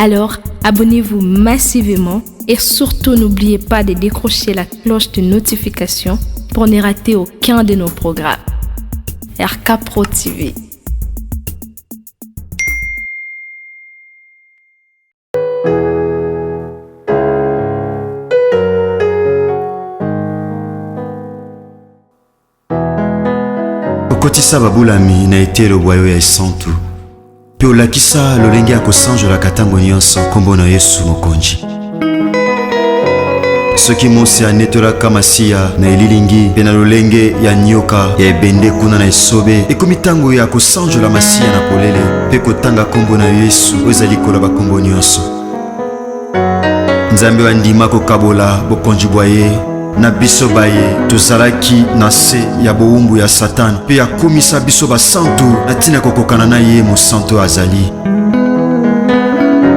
Alors, abonnez-vous massivement et surtout n'oubliez pas de décrocher la cloche de notification pour ne rater aucun de nos programmes. RK Pro TV. Okotisa babulami na etelo bwayo ya esantu pe olakisa lolenge ya kosanjolaka ntango nyonso nkombo na Yesu mokonzi. Soki mosi anetolaka masiya na elilingi pe na lolenge ya nyoka ya ebende kuna na esobe ekomi ntango ya kosanjola masiya na polele pe kotanga nkombo na Yesu oyo ezali kola bakombo nyonso. Nzambe andima kokabola bokonzi bwa ye na biso baye tozalaki na se ya bowumbu ya Satan pe akomisa biso basantu na ntina kokokana na ye mosantu azali.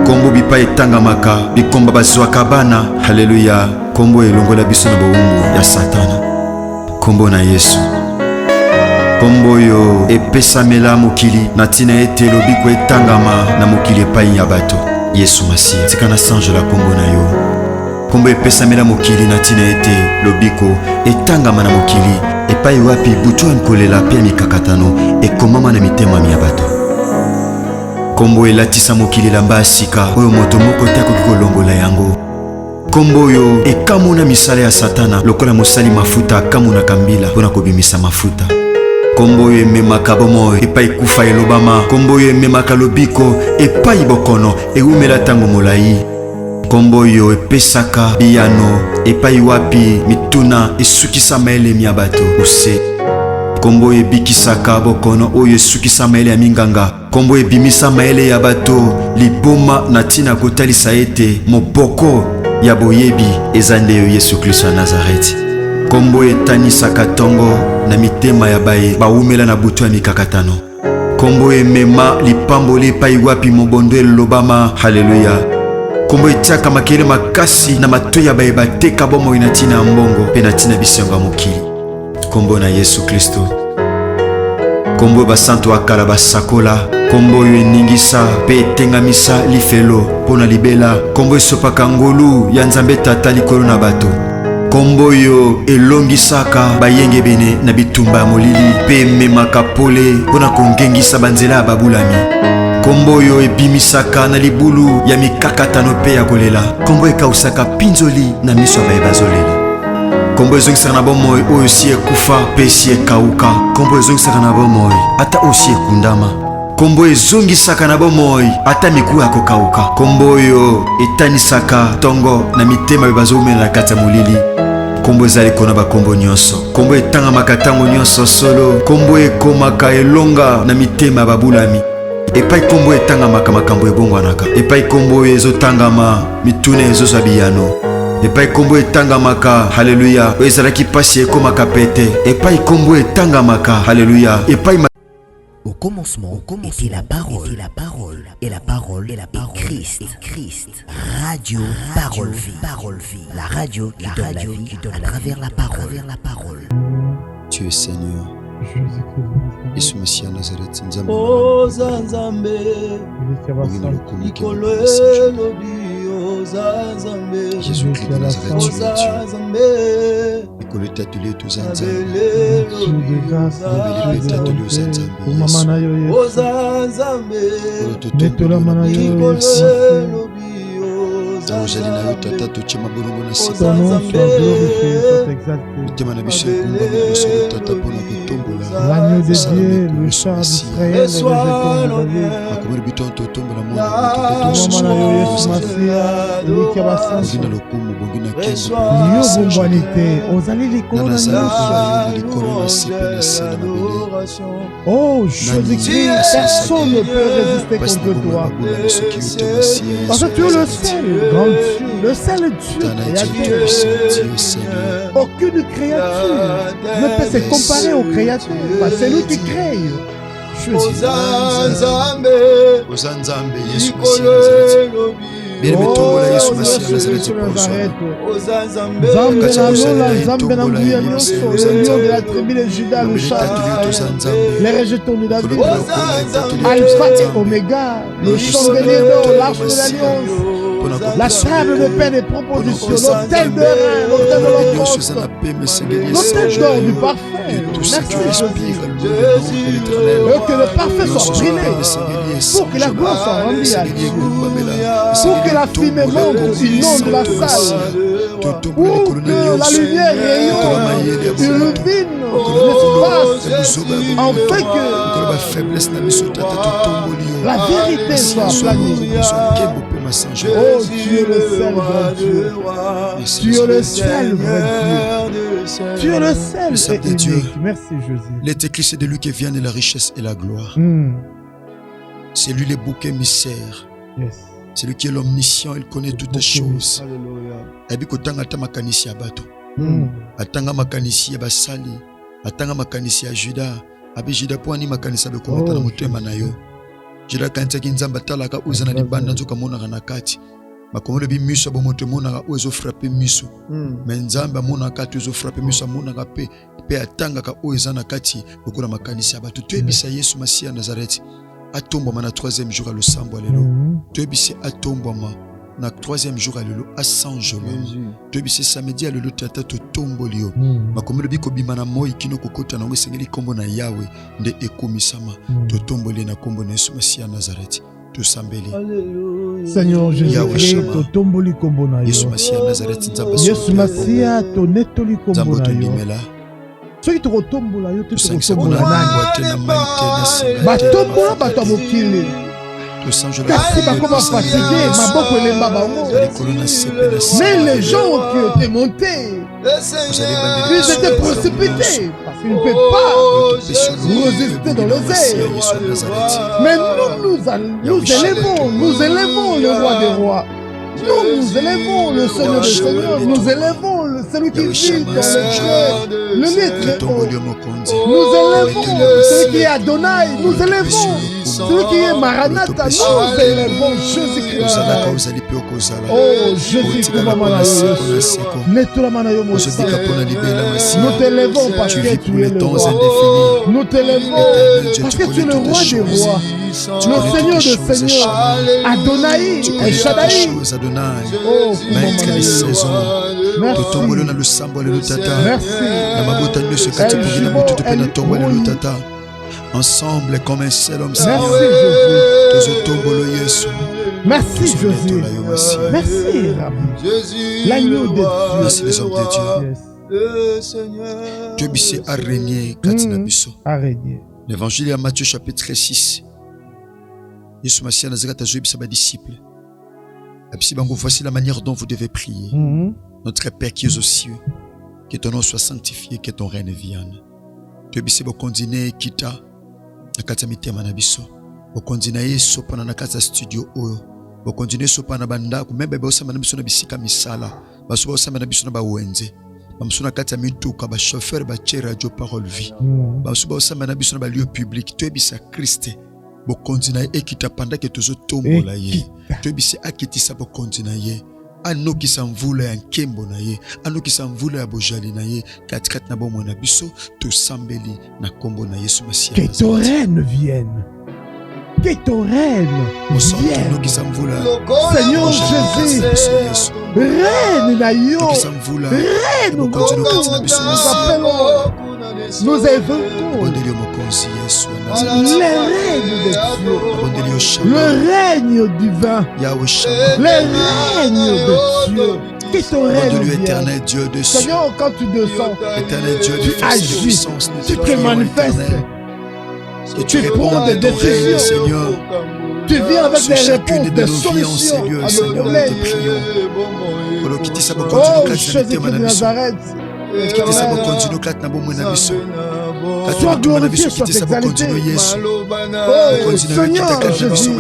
Kombo bipa etangamaka bikomba bazwaka bana. Haleluya. Kombo elongola biso na bowumbu ya Satana. Kombo na Yesu. Kombo yo epesamela mokili na ntina ete lobiko etangama na mokili epai ya bato. Yesu Masiya tika na sanjola kombo na yo. Kombo epesamela mokili na ntina ete lobiko etangama na mokili epai wapi butu nkolela pe mikakatano ekomama na mitema ya bato. Kombo elatisa mokili lamba sika oyo moto moko te akoki kolongola yango. Kombo yo ekamuna misala ya Satana lokola mosali mafuta akamunaka mbila mpona kobimisa mafuta. Kombo yo ememaka bomoi epai kufa elobama. Kombo yo ememaka lobiko epai bokono eumela ntango molai. Kombo yo epesaka biyano epai wapi mituna esukisama elemi ya bato use. Kombo yo ebikisaka bokono oyo esukisama ele ya minganga. Kombo ebimisa maele ya bato liboma na ntina kotalisa ete moboko ya boyebi eza nde yo Yesu Kristo ya Nazareti. Kombo etanisaka tongo na mitema ya baye baumela na butu ya mikakatano. Kombo emema lipamboli epai wapi mobondo elobama. Haleluya. Kombo etiaka makele makasi na mato ya baye bateka bomoi na ntina ya mbongo pe na ntina bisengo ya mokili. Kombo na Yesu Kristo. Kombo basantu akala basakola. Kombo yo eningisa pe etengamisa lifelo pona libela. Kombo esopaka ngolu ya Nzambe Tata likolo na bato. Kombo yo elongisaka bayenge bene na bitumba ya molili pe ememaka pole pona kongengisa banzela ya babulami. Kombo yo ebimisaka na libulu ya mikakatano pe ya kolela. Kombo ekausaka pinzoli na miso ya baye bazolela. Kombo ezongisaka na bomoi oyo si ekufa pe si ekauka. Kombo ezongisaka na bomoi ata osi ekundama. Kombo ezongisaka na bomoi ata miku ya kokauka. Kombo yo etanisaka tongo na mitema bazomela na kati ya molili. Kombo ezali kona bakombo nyonso. Kombo etangamaka ntango nyonso solo. Kombo ekomaka elonga na mitema babulami. Epai kombo etangamaka makambo ebongwanaka. Epai kombo ezotangama mituna ezozwa biyano. Epai kombo etangamaka. Haleluya. Ezalaki pasi ekomaka pete. Epai kombo etangamaka. Haleluya. Epai Au commencement était la parole, et la parole est Christ. Radio Parole Vie, la radio qui donne la vie à travers la parole. Tu es Seigneur. Yesu Masiya Nazareth Nzambe. O Nzambe, ikolo elobi o Nzambe. Jésus Christ de Nazareth, tu es Dieu. Ikolo etatoli etu za Nzambe. Obeli etatoli o za Nzambe. O Nzambe, ikolo elobi o ozali na yo tata totyema bolongo na se mitema na biso ekumba liboso ya tata mpona kotombola l'agneau de Dieu, le char d'Israël, akomeli bito totombola mwana bongi na lokumu bongi na kende ozali likolo na likolo na se mpe na se na mabele. Oh Jésus-Christ, personne ne peut résister contre toi. Parce que tu es le seul grand Dieu, le seul Dieu créateur. Aucune créature ne peut se comparer au créateur. C'est lui qui crée. Nzambe, Yesu Masiya Bien-aimé, tombola Yesu Masiya Nazareth Nazareth. Ozanzambe Zambe na lola, Zambe na nguya nyonso, le lion de la tribu de Judas, le chasseur, les rejetons de David, Alpha et Oméga, le chandelier d'or, l'arche de l'alliance, la table de paix des propositions, l'autel de rein, l'autel de l'enfance, l'autel d'or du parfum. Merci Jésus. Et que le parfum soit brûlé, pour que la gloire soit rendue à Dieu, pour que la fumée monte, inonde la salle, pour que la lumière rayonne, illumine l'espace, afin que la vérité soit planifiée. Oh, tu es le seul vrai Dieu. Tu es le seul vrai Dieu. Tu es le seul et unique. Merci Jésus. Il est écrit, c'est de lui que viennent la richesse et la gloire. C'est lui le bouc émissaire. Yes. C'est lui qui est l'omniscient, il connaît toutes les choses. Abi kotanga ata makanisi ya bato. Atanga makanisi ya basali, atanga makanisi ya Juda. Abi Juda po ani makanisi be komata na motema na yo. Juda kanisa ki nzamba talaka uza na libanda nzoka monaka na kati. Makomolo bi miso bo moto monaka ozo frapper miso. Mais nzamba monaka kati ozo frapper miso monaka pe atanga ka oza na kati lokola makanisi ya bato. Tu ebisa Yesu Masiya Nazareth. Atombama na 3e jour à l'Osambo alelo. Tu ebisi atombama na 3e jour alelo à 100 jours. Tu ebisi samedi alelo tata to tombolio. Makomelo biko bimana moi kino kokota na ngesengeli kombo na Yahweh nde ekomisama. To tomboli na kombo na Yesu Masiya Nazareth. To sambeli. Seigneur Jésus, to tomboli kombo na yo. Yesu Masiya Nazareth nzamba. Yesu Masiya to netoli kombo na yo. Soki tokotombola yo te tokotombola nani batombola bato ya mokili kasi bakoma fatigué maboko elemba bango mais les gens qui étaient montés ils étaient précipités parce qu'ils ne peuvent pas résister dans les airs. Mais nous élevons le roi des rois. Nous élevons le Seigneur des Seigneurs, nous élevons celui qui vit dans les cieux, le lieu très haut. Nous élevons celui qui est Adonai, nous élevons celui qui est Maranatha, nous élevons Jésus-Christ. Oh Jésus, nous t'élevons parce que tu es le roi. Nous t'élevons parce que tu es le roi des rois, le Seigneur des Seigneurs, Adonai, El Shaddai. Oh, maître des saisons, merci. Ensemble comme un seul homme. Merci Jésus. Merci Rabbi. L'agneau de Dieu. Merci les hommes de Dieu. Dieu bisse araignée katina biso. Araignée. L'évangile à Matthieu chapitre 6. Yesu Masiya Nazareth a joué sa disciple. Voici la manière dont vous devez prier. Notre Père qui est aux cieux, que ton nom soit sanctifié, que ton règne vienne. Tu es bon continuer kita nakata mitema na biso. Bon continuer sopa na nakata studio oyo. Bon continuer sopa na banda ku membe ba osama na biso na bisika misala. Ba soba osama na biso na ba wenze. Ba msuna kata mituka ba chauffeur ba tchera radio parole vie. Ba soba osama na biso na ba lieu public. Tu es bisa Christ. Bokondina ekita panda ke tozo tombola ye. Tobisi akitisa bokondina ye. Anoki samvula ya nkembo na ye. Anoki samvula ya bojali na ye. Katikati na bomo na biso to sambeli na kombo na Yesu Masiya. Que ton règne vienne. Que ton règne vienne. Seigneur Jésus, règne na yo. Règne nous appelons. Nous évoquons le règne de Dieu, le règne divin, le règne de Dieu. Que ton règne vienne. Seigneur, quand tu descends, tu agis, tu te manifestes, tu prends des décisions, tu viens avec des réponses, des solutions à nos problèmes. Oh Jésus de Nazareth, sois glorifié, sois exalté. Oh Seigneur Jésus,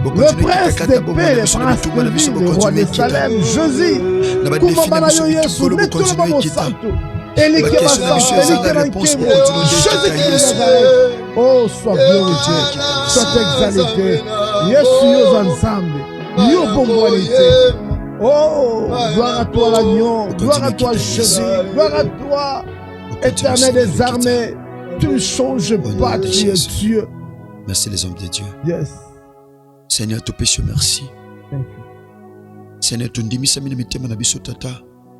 le prince de paix, le prince de vie, le roi de Salem, Jésus, Kumamana Yesu, Netulama Mosanto, Elikema Santo, Elikema Nkemo, Jésus de Nazareth. Oh, sois glorifié, sois exalté. Yesu Yozanzambe. Yo Bomboanité. Oh, gloire à toi l'agneau, gloire à toi Jésus, gloire à toi, Éternel des armées. Tu ne changes pas, tu es Dieu. Merci les hommes de Dieu. Yes. Seigneur, tu péché, merci. Thank you. Seigneur, tu ndimisa mine mitema na biso tata.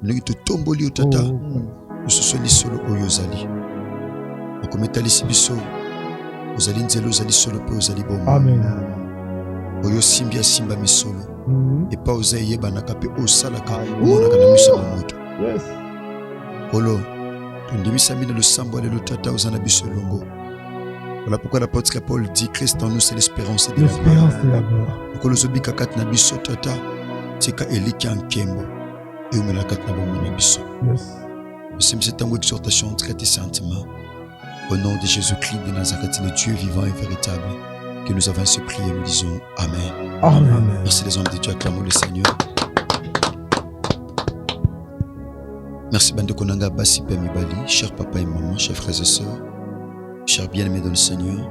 Nous te tomboli tata. Nous sommes solo oyozali. Okometa sibiso. Ozali nzelo ozali solo pe ozali bomo. Amen. Oyo simbi simba misolo. Et pas oser yeba na kape osalaka. Omonaka na miso na moto. Yes. Kolo. Tu ndimisa mine le sambo le tata ozana biso longo. Voilà pourquoi l'apôtre Paul dit Christ en nous c'est l'espérance de la gloire. Kolo zobika kat na biso tata. Tika eliki en kembo. Et on kat na bomo na biso. Yes. Nous cette exhortation traite saintement. Au nom de Jésus-Christ de Nazareth, le Dieu vivant et véritable, que nous avons ainsi prié, nous disons Amen. Amen. Merci les hommes de Dieu, acclamons le Seigneur. Merci Bande Konanga, Bassi Mibali, chers papa et maman, chers frères et sœurs, chers bien-aimés dans le Seigneur.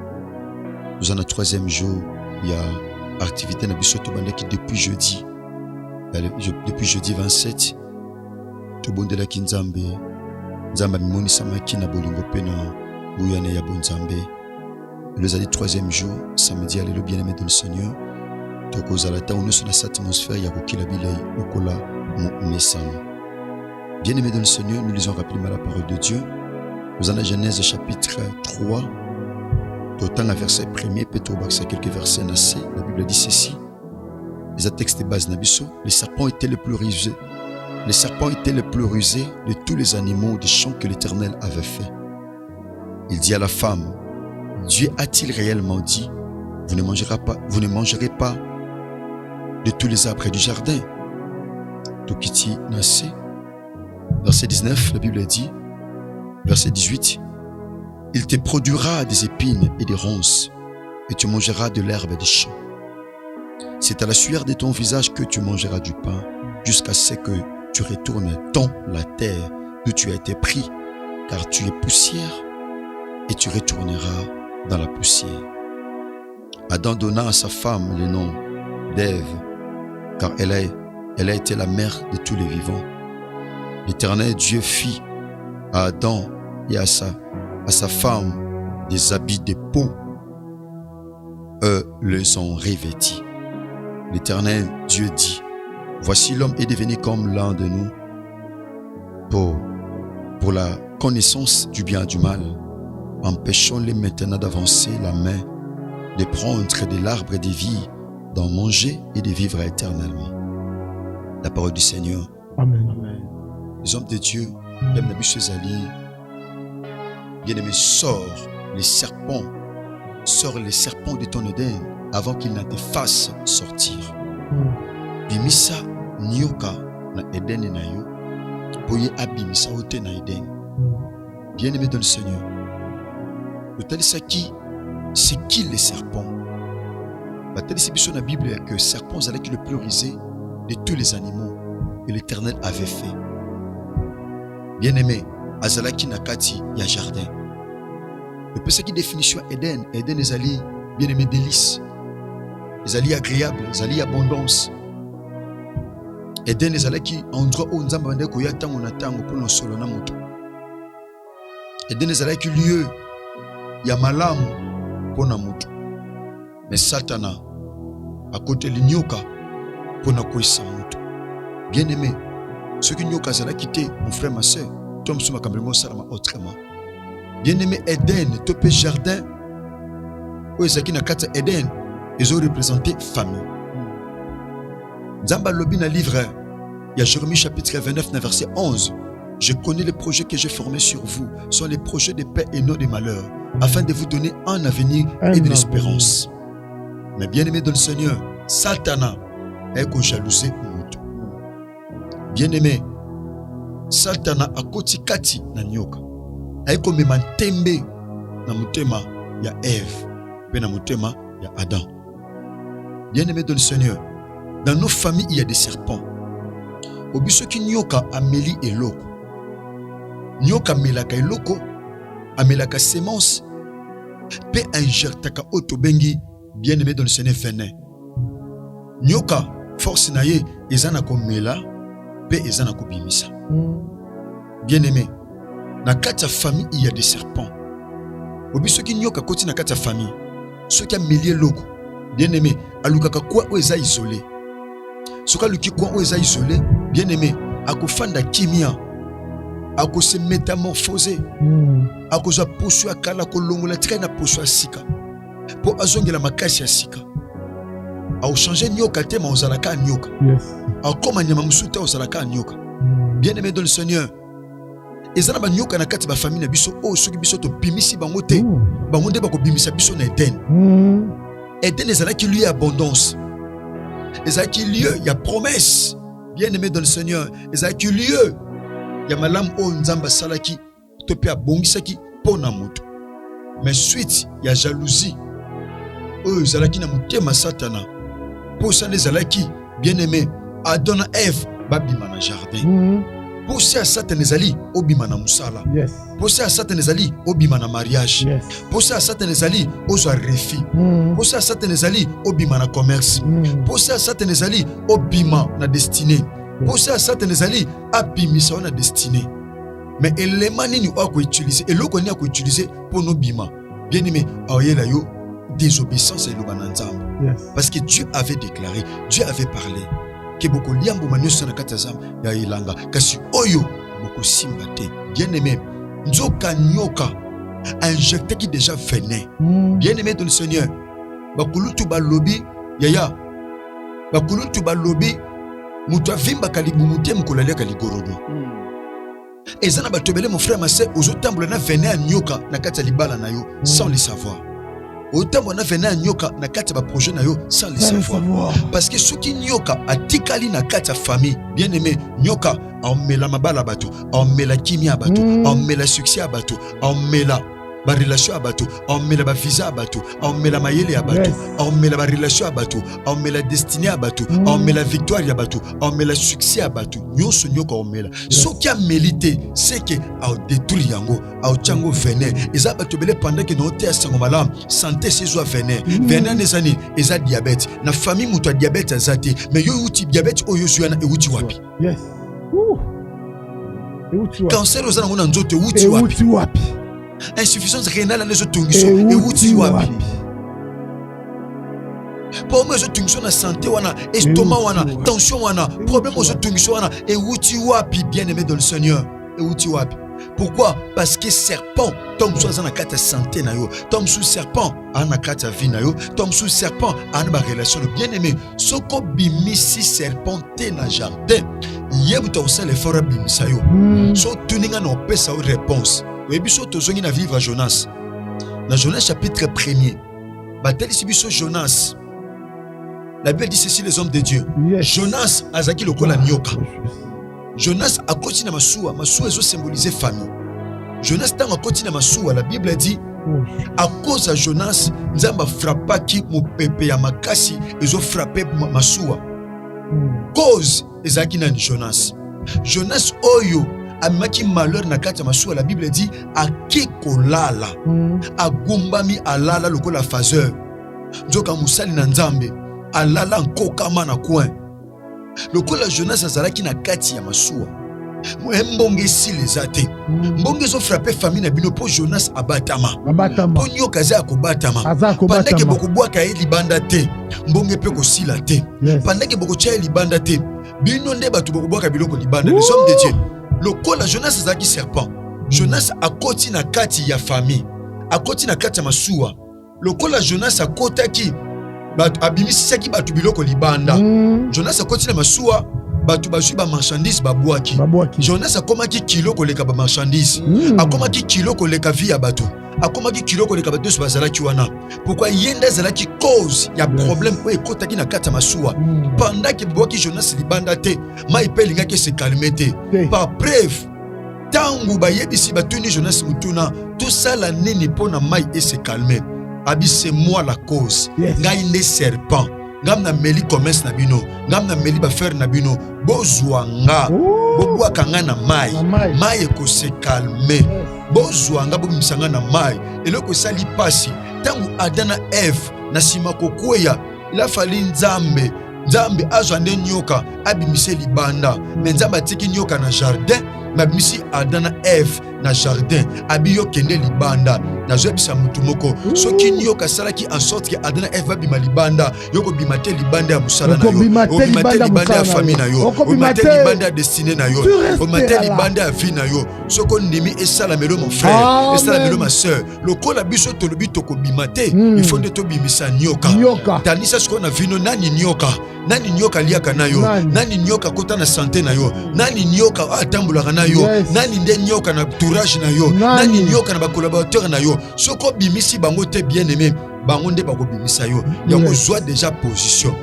Nous en a 3e jour, il y a activité na biso Bande qui depuis jeudi 27, tout bon de la Kinzambe, Nzamba mimoni samaki na bolingo pena. Bouyane ya bonzambe. Le 3e jour, samedi, allez le bien-aimé de le Seigneur. Toko zalata on est sur cette atmosphère ya kokila bilei okola mon mesano. Bien-aimé de le Seigneur, nous lisons rapidement la parole de Dieu. Nous en a Genèse chapitre 3. D'autant à verset 1er, peut-être quelques versets nassés. La Bible dit ceci. Les textes de base nabiso, les serpents étaient les plus rusés. Les serpents étaient les plus rusés de tous les animaux des champs que l'Éternel avait fait. Il dit à la femme, Dieu a-t-il réellement dit, vous ne mangerez pas de tous les arbres du jardin? Tokiti Nassé. Verset 19, la Bible dit, verset 18, il te produira des épines et des ronces, et tu mangeras de l'herbe des champs. C'est à la sueur de ton visage que tu mangeras du pain, jusqu'à ce que tu retournes dans la terre d'où tu as été pris, car tu es poussière, et tu retourneras dans la poussière. Adam donna à sa femme le nom d'Ève, car elle a été la mère de tous les vivants. L'Éternel Dieu fit à Adam et à sa femme des habits de peau. Eux les ont revêtis. L'Éternel Dieu dit, voici l'homme est devenu comme l'un de nous pour la connaissance du bien et du mal. Empêchons-les maintenant d'avancer la main, de prendre de l'arbre de vie, d'en manger et de vivre éternellement. La parole du Seigneur. Amen. Amen. Les hommes de Dieu, bien-aimé, sors les serpents de ton Éden avant qu'ils ne te fassent sortir. Bimisa nyoka na Éden na yo, boye abimisa ote na Éden. Bien-aimé dans le Seigneur. C'est qui les serpents? La Bible est que les serpents allaient le plus risé de tous les animaux que l'Éternel avait fait. Bien-aimé, Azalaki Nakati, il y a jardin. Le peu qui définition Éden est allé, bien-aimé, délice. Les alliés agréables, les alliés abondance. Éden est allé qui endroit où nous avons dit qu'il y a tant pour nos solos na moto. Éden est allé qui lieu il y a malam pour na moto. Mais Satana à côté de nyoka pour na koisa moto. Bien aimé, ceux qui nyoka zala quitté mon frère ma soeur, toi m'suma kambremo salama autrement. Bien aimé Éden, topé jardin. Où ezaki na kata Éden, ils ont représenté famille. Nzamba lobi na livre, il y a Jérémie chapitre 29 verset 11. Je connais les projets que j'ai formés sur vous, sont les projets de paix et non de malheur, afin de vous donner un avenir et de l'espérance. Mais bien aimé dans le Seigneur, Satana est qu'on jalousé moto. Bien aimé, Satana a koti kati na nyoka. Est qu'on me mantembe na mutema ya Ève, pe na mutema ya Adam. Bien aimé dans le Seigneur, dans nos familles il y a des serpents. Obiso ki nyoka ameli eloko. Nyoka melaka eloko, amelaka semence, pe injectaka otobengi bien aimé dans le Seigneur venin. nyoka force na ye ezana komela pe ezana kobimisa. Bien aimé, na kati ya famille il y a des serpents. Obi soki nyoka koti na kati ya famille, soki amelie loko, bien aimé, alukaka kwa o eza isolé. Soki aluki kwa o eza isolé, bien aimé, akofanda kimia, akose métamorphosé, akozwa poso ya kala kolongola tika na poso ya sika. Po azongela makasi ya sika. Au changer nyoka te ma ozalaka nyoka. Akoma nyama musuta ozalaka nyoka. Bien aimé dans le Seigneur, ezana ba nyoka na kati ba famille na biso o soki biso to bimisi bango te. Bango nde bako bimisa biso na Eden. Eden ezalaki lieu ya abondance. Ezalaki lieu ya promesse. Bien aimé dans le Seigneur, ezalaki lieu ya malamu o nzamba salaki to pe abongisaki pona mutu. Mais suite ya jalousie o ezalaki na mutema satana. Posa ezalaki bien aimé Adam na Ève babima na jardin. Posa ya Satan ezali obima na musala. Posa ya Satan ezali obima na mariage. Posa ya Satan ezali ozwa refi. Posa ya Satan ezali obima na commerce. Posa ya Satan ezali obima na destinée. Posa ya Satan ezali abimisa na destinée. Mais élément nini o ko utiliser eloko ni ko utiliser pour no bima. Bien aimé, aoyela yo désobéissance et loba na nzambe. Parce que Dieu avait déclaré, Dieu avait parlé que beaucoup liambo manyosa na katazam ya ilanga kasi oyo beaucoup simbate. Bien aimé, nzoka nyoka injecté qui déjà venait. Bien aimé dans le Seigneur, bakulutu ba lobby yaya, bakulutu ba lobby mutu avimba kalibu mutem kolalia kaligorodo. Ezana batobele mon frère ma sœur ozotambola na venin nyoka na kati ya libala na yo sans le savoir. Autant on a venu à nyoka na kati ba projet na yo sans le savoir. Parce que ceux qui nyoka a tikali na kati ya famille, bien aimé, nyoka a mela mabala bato, a mela kimia bato, a mela succès à bato, a mela ba relation à bato, a mela ba visa à bato, a mela mayele à bato, a mela ba relation à bato, a mela destinée à bato, a mela victoire à bato, a mela succès à bato. Nyonso nyoka a mela. Ce qui a mérité, c'est que a détruit yango, a chango venin. Eza bato bele pendant que no te asango malam, santé c'est soit venin. Venin des années, eza diabète. Na famille muto diabète azate, mais yo uti diabète o yo suana e uti wapi. Yes. Cancer ozana ngona nzoto uti wapi. Insuffisance rénale les otungiso et uti wapi. Pour moi, je na santé wana, estomac wana, tension wana, problème aux otungiso wana et uti wapi bien aimé dans le Seigneur et uti wapi. Pourquoi? Parce que serpent tombe sous na kata santé na yo, tombe sous serpent ana kata vie na yo, tombe sous serpent ana ba relation bien aimé. Soko bimisi serpent te na jardin. Yebuta osala effort bimisa yo. So tuninga na opesa réponse. Oui, biso tozongi na vivre à Jonas. Dans Jonas chapitre 1er. Batel sibiso Jonas. La Bible dit ceci les hommes de Dieu. Jonas azaki lokola nyoka. Jonas a continué na masuwa, masuwa ezo symboliser famille. Jonas tanga continué na masuwa, la Bible dit à cause de Jonas, nzamba frappaki mopepe ya makasi ezo frapper masuwa. Cause ezaki na Jonas. Jonas oyo amaki malheur na kati ya masuwa, la Bible dit akekolala agumbami alala lokola phaseur nzoka musali na nzambe alala nkokama na coin lokola Jonas azalaki na kati ya masuwa mbonge sile zate mbonge zo frapper famille na bino po Jonas abatama po nyoka za kobatama pendeke boko bwaka ye libanda te mbonge pe ko sila te pendeke boko cha libanda te bino nde batu boko bwaka biloko libanda les hommes de Dieu. Lokola Jonas azaki serpent. Jonas akoti na kati ya famille. Akoti na kati ya masuwa. Lokola Jonas akotaki batu abimisaki batu biloko libanda. Jonas akoti na masuwa batu bazwi ba marchandise babwaki. Jonas akomaki kilo koleka ba marchandise. Akomaki kilo koleka vie ya batu. Akomaki kilo koleka batu so bazalaki wana. Pourquoi yenda zalaki cause ya problème ko ekotaki na kati ya masuwa. Pendant que bwaki Jonas libanda te, mai pelinga ke se calmer te. Par preuve tangu bayebisi batuni Jonas mutuna tout ça la nini pona mai et se calmer. Abi c'est moi la cause. Ngai ne serpent. Ngam na meli commerce na bino, ngam na meli ba faire na bino, bozwanga, bobwaka nga na mai, mai ko se calmer. Bozwanga bomisanga na mai, eloko sali pasi, tangu Adam na Ève na sima kokweya, il a fallu nzambe Nzambe azwande nyoka abimise libanda. Mais Nzambe atiki nyoka na jardin. Mabimisi Adam na Eve na jardin. Abiyo kende libanda. Na zoebisa mutu moko. Soki nyoka salaki en sorte que Adam na Eve va bima libanda. Yoko bimate libanda ya musala na yo. Bimate libanda ya famille na yo. Bimate libanda ya destinée na yo. Bimate libanda ya vie na yo. Soko ndimi esala melo mon frère. Esala melo ma sœur. Lokola biso tolobi toko bimate. Il faut de to bimisa nyoka. Tanisa soko na vino nani nyoka. Nani nyoka liaka na yo. Nani nyoka kota na santé na yo. Nani nyoka atambulaka na yo. Nani nde nyoka na tourage na yo. Nani nyoka na ba collaborateur na yo. Soko bimisi bango te bien aimé. Bango nde bako bimisa yo. Yango zwa déjà position.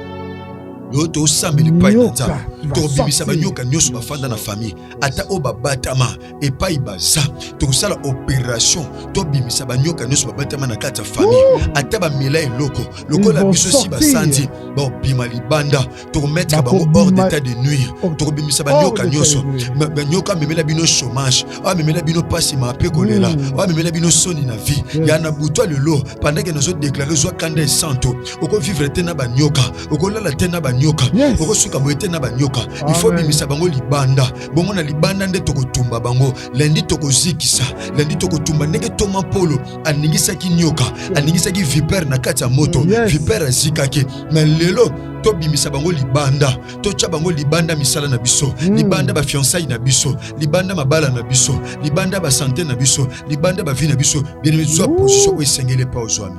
Yo to sambeli pa ita. To bimisa ba nyoka nyoso bafanda na famille. Ata o babatama e pa ibaza. To sala opération. To bimisa ba nyoka nyoso babatama na kata famille. Ata ba mela eloko. Loko la biso si ba sandi. Ba bima libanda. To mettre bango hors d'état de nuire. To bimisa ba nyoka nyoso. Ba nyoka memela bino chômage. A memela bino pasi ma pe kolela. A memela bino soni na vie. Ya na butwa lelo pendant que nous autres déclarer zo kanda santo. Oko vivre tena ba nyoka. Oko lala tena ba nyoka. Oko suka boete na ba nyoka. Il faut bimisa bango libanda. Bongo na libanda nde toko tumba bango. Lendi toko zikisa. Lendi toko tumba ndenge Toma Polo aningisa ki nyoka. Aningisa ki vipère na kati ya moto. Vipère azikake. Mais lelo to bimisa bango libanda. To tcha bango libanda misala na biso. Libanda ba fiançailles na biso. Libanda mabala na biso. Libanda ba santé na biso. Libanda ba vie na biso. Bien aimé, soit position où esengele pa ozwami.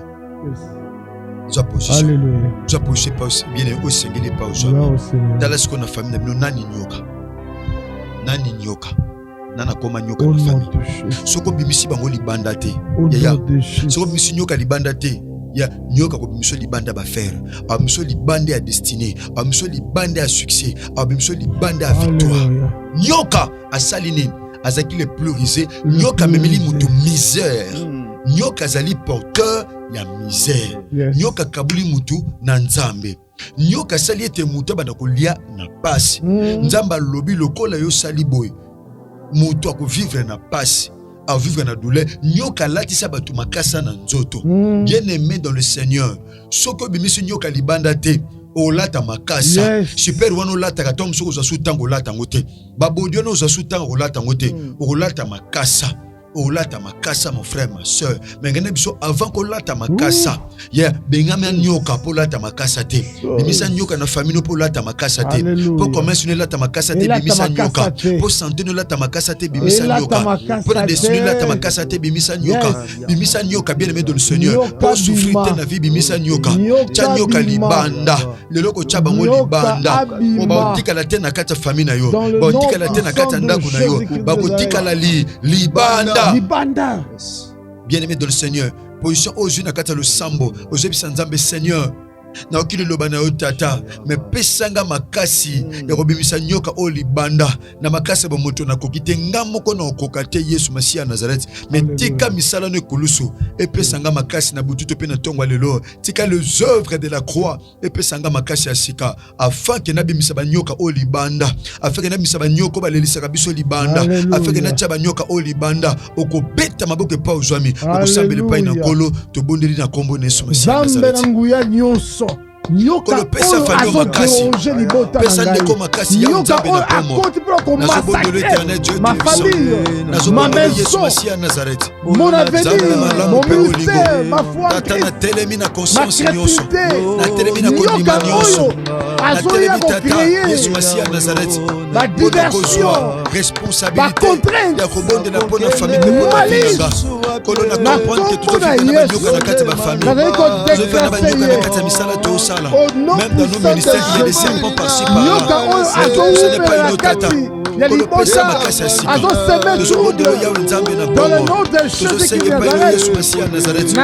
Soit position. Alléluia. Soit position pa bien aimé, où esengele pa ozwami. Tala siko na famille na bino nani nyoka. Nani nyoka. Nana koma nyoka na famille. Soko bimisi bango libanda te. Ya. Soko bimisi nyoka libanda te. Ya nyoka ko bimiso libanda ba faire. A bimiso libanda ya destinée. A bimiso libanda ya succès. A bimiso libanda ya victoire. Nyoka asali nini? Azaki le plus risé. Nyoka memeli mutu misère. Nyoka zali porteur ya misère. Nyoka kabuli mutu na nzambe. Nyoka sali ete mutu bana kolia na pasi. Nzamba lobi lokola yo sali boy. Mutu ako vivre na pasi. À vivre na douleur. Nyoka latisa batu makasa na nzoto. Bien aimé dans le Seigneur. Soko bimisi nyoka libanda te. Olata makasa. Super wano lata katom soko zasu tango lata ngote. Babodio no zasu tango lata ngote. Olata makasa. Olata makasa mon frère ma soeur. Mais ngene biso avant ko lata makasa. Yeah, bengame nyoka po lata makasa te. Bimisa nyoka na famille no po lata makasa te. Po commerce no lata makasa te bimisa nyoka. Po santé no lata makasa te bimisa nyoka. Po na destinée lata makasa te bimisa nyoka. Bimisa nyoka bien aimé dans le Seigneur. Po souffrir te na vie bimisa nyoka. Cha nyoka libanda. Leloko cha bango libanda. O ba tika la te na kata famille na yo. Ba tika la te na kata ndako na yo. Ba ko tika la libanda. Libanda. Bien-aimé dans le Seigneur, position aux yeux na kata le sambo, aux yeux Nzambe Seigneur. Na okili lobana yo tata, mais pesanga makasi ya kobimisa nyoka o libanda na makasi ba moto na kokite ngamoko na okokate Yesu Masia Nazareth, mais tika misala no kulusu et pesanga makasi na bututo pe na tongo lelo, tika les œuvres de la croix et pesanga makasi ya sika afin que na bimisa ba nyoka o libanda, afin que na bimisa ba nyoka ba lelisa biso libanda, afin que na tcha ba nyoka o libanda okobeta maboko pa ozwami, okosambele pa ina kolo to bondeli na kombo na Yesu Masia Nazareth. Nyoka oyo azoderange libota na ngai. Nyoka oyo akoti pour massacrer ma famille, ma maison, mon avenir, mon ministère, ma foi, ma chrétité. Nyoka oyo azoya kocréer ma diversion, ma contrainte, malice na kombo na Yesu. Nazali kodeklase ye même dans nos ministères, il y a des serpents par-ci par-là. Ce n'est pas une autre tata. Dans le nom de Jésus qui Nazareth, Nazareth,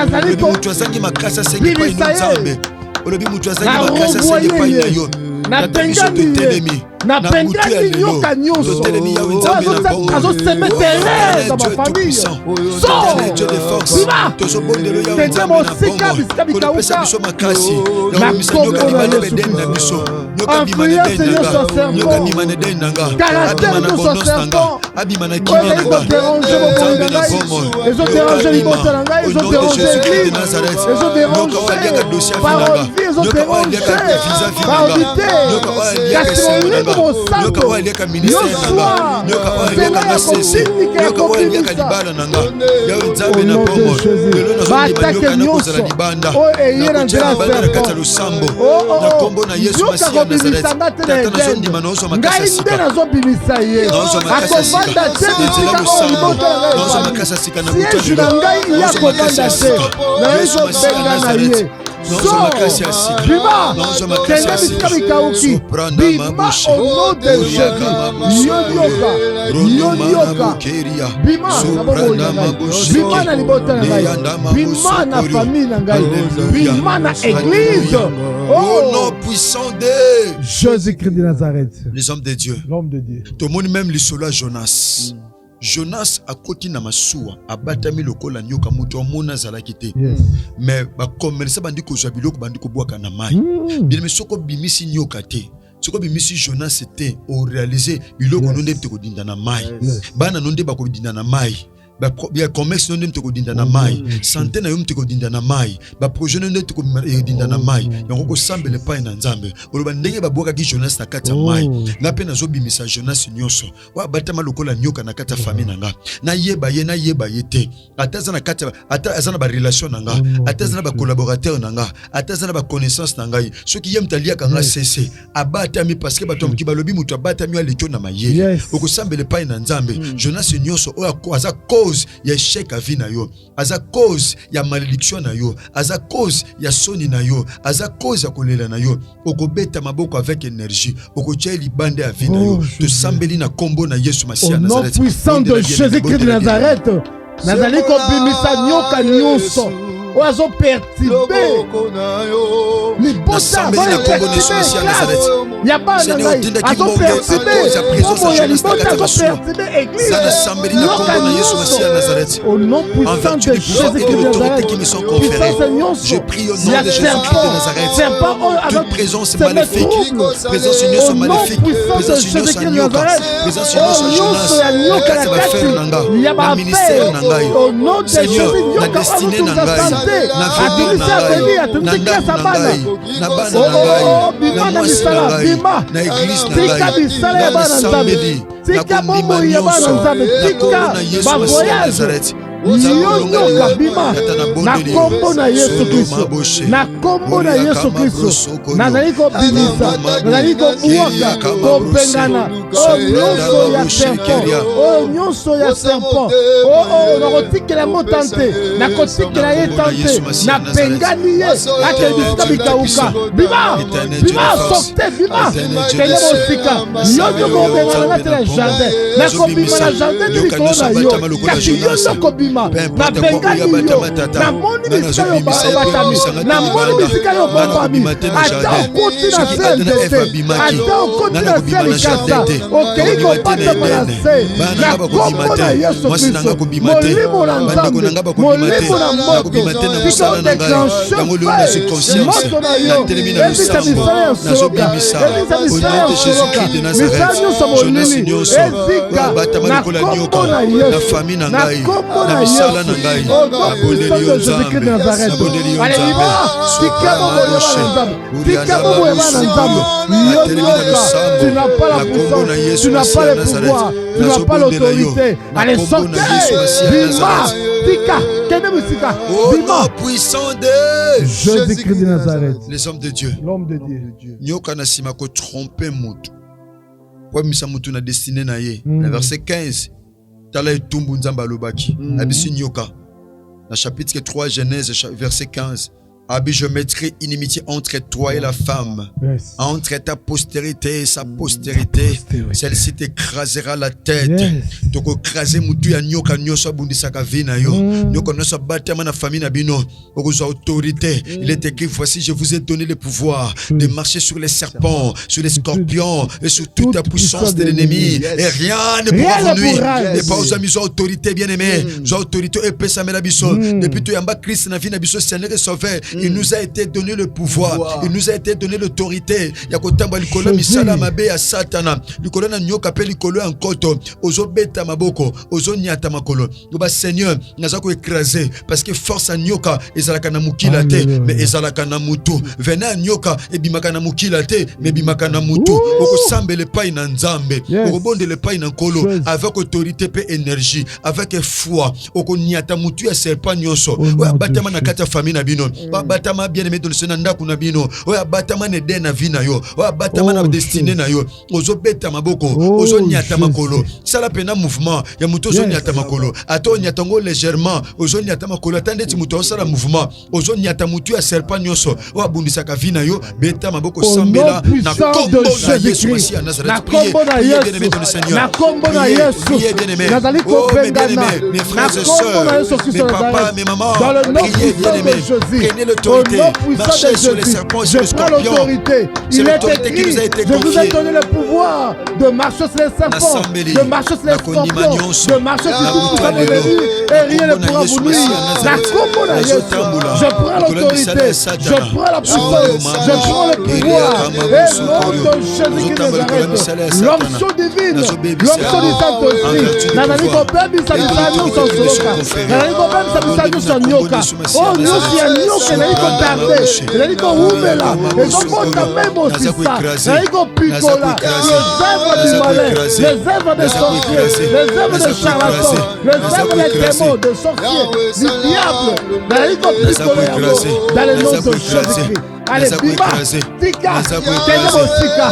Na bengani nyoka nyonso. Azo se mettre dans ma famille. Sors. Bima. Tende mosika bisika bikauka. Na kombo na Yesu. Influence Seigneur son serpent. Caractère de son serpent. Ils ont dérangé mon pays. Ils ont dérangé les mots de l'anglais. Ils ont dérangé l'église. Ils ont dérangé parole vie. Ils ont dérangé parolité. Gastronomie mon santo. Yosua. Pena ya kopini ke ya kopimisa. Au nom de Jésus. Batake nyonso. Oh eye na nzela serpent. Oh yoka kobimisanga te na Eden. Ngai nde nazobimisa ye. Akovanda te bisika oyo siège na ngai ya kovanda te. Na ezobenga na ye. So, bima, kende bisika bikauki. Bima au nom de Jésus. Yonyoka. Bima na bobo na ngai. Bima na libota na ngai. Bima na famille na ngai. Bima na église. Au nom puissant de Jésus-Christ de Nazareth. Les hommes de Dieu. L'homme de Dieu. Tout le monde même le sola Jonas. Jonas a koti na masuwa abatami lokola nyoka muto mona zala kite. Mais ba commerce bandi ko jabiloko bandi ko bwaka na mai. Bien mais soko bimisi nyoka te. Soko bimisi Jonas c'était au réaliser biloko nonde te ko dinda na mai. Bana nonde ba ko dinda na mai. Ba commerce nonde te ko dinda na mai. Santé na yom te ko dinda na mai. Ba projet nonde te ko dinda na mai. Yango ko sambele pa na nzambe. Oloba ndenge ba bwaka ki Jonas na kata mai. Nga pe na zo bimisa Jonas nyonso. Wa batama lokola nyoka na kata famille nanga. Na yeba ye te. Ata za na kata ata azana ba relation nanga. Ata za na ba collaborateur nanga. Ata za na ba connaissance nanga. Soki yem talia kanga cessé. Abata mi parce que batom ki balobi muto abata mi alekyo na maye. Oko sambele pa na nzambe. Jonas nyonso o aza cause ya échec à vie na yo, aza cause ya malédiction na yo, aza cause ya soni na yo, aza cause ya kolela na yo, okobeta maboko avec énergie, okotia libande ya vie na yo, to sambeli na kombo na Yesu Masia Nazareth. Au nom puissant de Jésus-Christ de Nazareth, nazali kobimisa nyoka nyonso. Oiseau perturbé. Les bosses à il y a pas de oiseau perturbé. Au nom puissant de Jésus-Christ de Nazareth, je prie au nom de Jésus-Christ de Nazareth. Toute présence maléfique, présence union maléfique, présence union nyoka, présence union Jonas, la carte va faire nanga, la ministère nanga, Seigneur, la destinée nanga. Na vie na ngai, na bana ngai, na mwasi ngai, na église ngai, na samedi, na kondima nyonso, na kombo na Yesu Masia Nazareth. Nyoka bima na kombo na Yesu Kristo, na kombo na Yesu Kristo, nazali kobimisa, nazali kobuaka, kopengana, nyonso ya serpent, nyonso ya serpent, nakotikela mo tante, nakotikela ye tante, napengani ye, ake bisika bikauka, bima, sokte, bima, kele mosika, yoyo kobengana na tela jardin, nakobima na jardin de likolo na yo, kasi yoyo kobima, na bengani yo, na moni bisika yo batami, na moni bisika yo bombami, ata okoti na se ndete, ata okoti na se likasa, okei kopata na se, na kombo na Yesu Kristo, molimo na nzambe, molimo na moto, tika deklanche fe, moto na yo, ebisa misala ya soka, ebisa misala ya soka, misala nyonso molili, ezika, na kombo na Yesu, na kombo na Yesu, au nom puissant de Jésus-Christ de Nazareth. Alléluia, tu n'as pas la puissance, tu n'as pas le pouvoir, tu n'as pas l'autorité. Allez, sortez, bima, tika, kene musika, bima, puissant de Jésus-Christ de Nazareth. Les hommes de Dieu. L'homme de Dieu. Nyoka na sima ko tromper mutu. Kwa misa mutu na destiné na ye. Verset 15. Tala etumbu nzamba lobaki. Abisi nyoka. Dans chapitre 3 Genèse verset 15. Abi, je mettrai inimitié entre toi et la femme, Yes. entre ta postérité et sa postérité. Celle-ci t'écrasera la tête. Yes. Donc, écraser moutou ya nyoka nyoso bundisaka vina yo. Nyoka nyoso batama na famille na bino. Okozo autorité. Il est écrit, voici, je vous ai donné le pouvoir de marcher sur les serpents, sur les scorpions et sur toute la puissance de l'ennemi. Et rien ne pourra vous nuire. Et pas aux amis, autorité bien-aimés. Autorité et paix, Samela Bisso. Depuis tout yamba Christ na vie na bisso, Seigneur est sauvé. Il nous a été donné le pouvoir. Il nous a été donné l'autorité. Yakotamba likolo misala mabe ya satana. Likolo na nyoka pe likolo en koto. Ozo beta maboko. Ozo nyata makolo. Yoba Seigneur, naza ko écraser. Parce que force à nyoka, ezalaka na mukila te. Mais ezalaka na mutu. Venez à nyoka, ebimaka na mukila te. Mais bimaka na mutu. Oko sambe le pai na nzambe. Oko bonde le pai na kolo. Avec autorité pe énergie. Avec foi. Oko nyata mutu ya serpent nyonso. Oya batama na kata famille na bino. Oya batama bien aimé dans le senanda kuna bino. Oya batama ne de na vie na yo. Oya batama na destinée na yo. Ozo beta maboko. Ozo nyata makolo. Sala pena mouvement. Ya mutu ozo nyata makolo. Ato nyata ngo légèrement. Ozo nyata makolo. Atande ti mutu osala mouvement. Ozo nyata mutu ya serpent nyonso. Oya bundisaka vie na yo. Beta maboko sambela na kombo na Yesu Messie à Nazareth. Na kombo na Yesu. Na kombo na Yesu. Nazali kopengana. Mes frères et sœurs, mes papas, mes mamans, priez bien-aimés, prenez l'autorité, marchez sur les serpents et sur les scorpions. C'est l'autorité qui nous a été confiée. Je vous ai donné le pouvoir de marcher sur les serpents, de marcher sur les scorpions, de marcher sur tout ce que l'ennemi et rien ne pourra vous nuire. La combo na Yesu. Je prends l'autorité, je prends la puissance, je prends le pouvoir. Et nom de Jésus qui nous arrête. L'onction divine, l'onction du Saint-Esprit. Nanani kopebi sabisa nyuso soloka. Nanani kopebi sabisa nyuso nyoka. Oh nyusi ya nyoka nanani kotarde. Nanani koumela. Et donc on t'a même aussi ça. Nanani kopikola. Les œuvres du malin, les œuvres des sorciers, les œuvres des charlatans, les œuvres des démons, des sorciers, du diable. Nanani kopikola dans le nom de Jésus-Christ. Allez, bima, tika, tene mosika.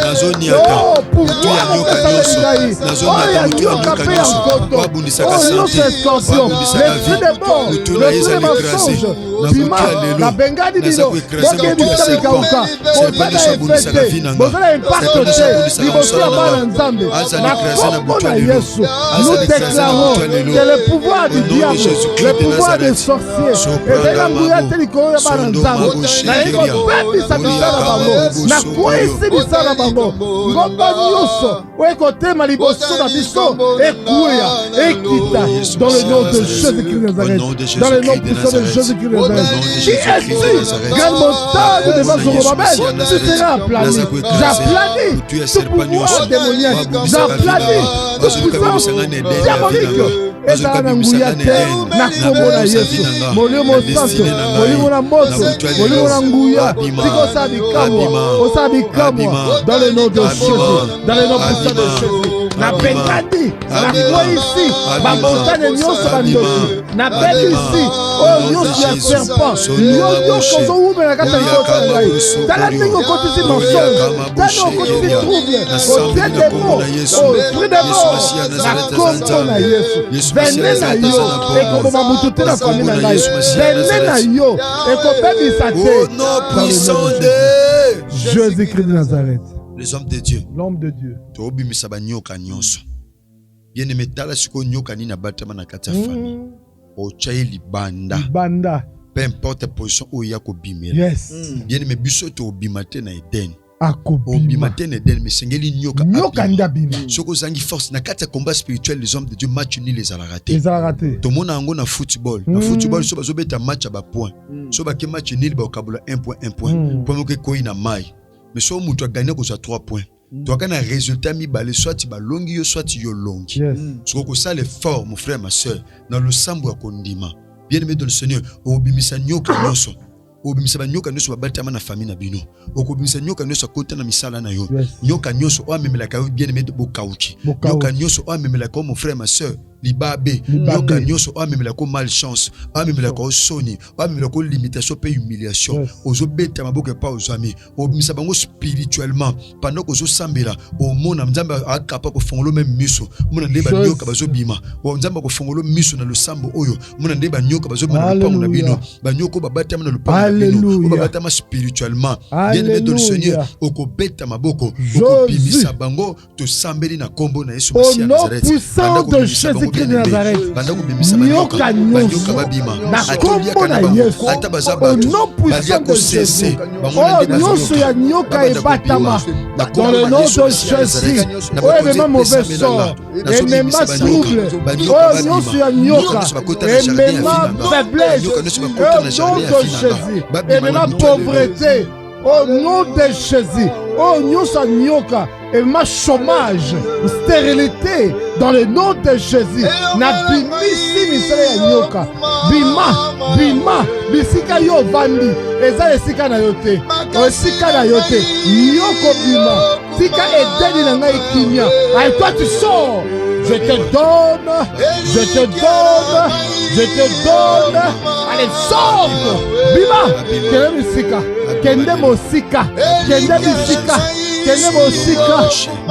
Oh, pouvoir de Pessalonigaï. Oh, il y a nyoka pe en koto. Oh, nyonso escorpion. L'esprit des morts, l'esprit des mensonges. Bima, la bengadi bino. Boke bisika likauka. Bozala efete. Bozala impacto te. Libosi ya bana nzambe. Na kombo na Yesu. Nous déclarons que le pouvoir du diable, le pouvoir des sorciers, ezali nguya te likolo ya bana nzambe. Na yiko bisa bisala bango. Na kwesi bisala bango. Ngomba nyonso. Ekotema liboso na biso. Ekuya. Ekita. Dans le nom de Jésus-Christ de Nazareth. Dans le nom puissant de Jésus-Christ de Nazareth. Qui est-tu? Grande montagne devant Zorobabel. Tu seras aplani. J'aplanis tout pouvoir démoniaque. J'aplanis toute puissance diabolique. Ezala na nguya te na kombo na Yesu. Molimo santo, molimo na moto, molimo na nguya. Tiko sabikamwa dans le nom de Jésus, dans le nom puissant de Jésus. Na bengadi, na kwa ici, ba montagne nyonso bandoki. Na beli ici, oh nyonso ya serpent, nyonso kozo ume na kata nyonso ngai. Tala ningo kotisi mensonge, tala kotisi trouble, au pied des mots, au esprit des morts. Na kombo na Yesu. Venez na yo, ekoboma mutu te na famille na ngai. Venez na yo, ekobebisa te. Au nom puissant de Jésus-Christ de Nazareth. Les hommes de Dieu. L'homme de Dieu. Tobimisa ba nyoka nyonso. Bien aimé tala siko nyoka ni na batama na kati ya famille. Ochaye libanda. Banda. Peu importe position où il y a kobimela. Yes. Bien aimé biso to bimate na Eden. Akobima. Bimate na Eden mais sengeli nyoka. Nyoka ndabima. Soko zangi force na kati ya combat spirituel les hommes de Dieu match ni les a raté. Les a raté. To mona ngo na football. Na football so bazo beta match ba point. So ba ke match nil ba okabula 1 point 1 point. Point ke koyi na mai. Mais so mutu a gagné ko 3 points. Tu as un résultat mi balé soit tu vas longi soit tu longi. So ko ça l'effort mon frère ma soeur dans le sambo akondima. Bien aimé dans le Seigneur, obimisa nyoka nyonso. Obimisa ba nyoka nyonso ba batama na famille na bino. Okobimisa nyoka nyonso kota na misala na yo. Nyoka nyonso o memela ka bien aimé de bokauki. Nyoka nyonso o memela ko mon frère ma soeur. Libabe, nyoka nyonso o memela ko malchance, o memela ko soni, o memela ko limitation pe humiliation. Ozo beta maboke pa aux amis. Obimisa bango spirituellement pendant que ozo sambela o mona nzamba akapa ko fongolo même miso. Mona ndeba nyoka bazo bima. O nzamba ko fongolo miso na le sambo oyo. Mona ndeba nyoka bazo bima na pango na bino. Ba nyoko ba batama na le pango. Alléluia. Spirituellement. Bien-aimé dans le Seigneur, okobeta maboko, okobimisa bango, to sambeli na kombo na Yesu Masihi au nom puissant de Jésus-Christ de Nazareth. Nyoka nyonso na kombo na Yesu. Au nom puissant de Jésus. Oh nyonso ya nyoka ebatama dans le nom de Jésus. Oh événement mauvais sort, événement trouble. Oh nyonso ya nyoka, événement faiblesse. Au nom de Jésus. Événement pauvreté. Au nom de Jésus. Oh nyonso nyoka, événement chômage, stérilité dans le nom de Jésus. Na bimisi misala ya nyoka. Bima, bisika yo vandi. Eza esika na yote. Esika na yote. Yoko bima. Sika edeni na ngai kimia. Allez, toi tu sors. Je te donne. Allez, sors. Bima. Kende bisika. Kende mosika.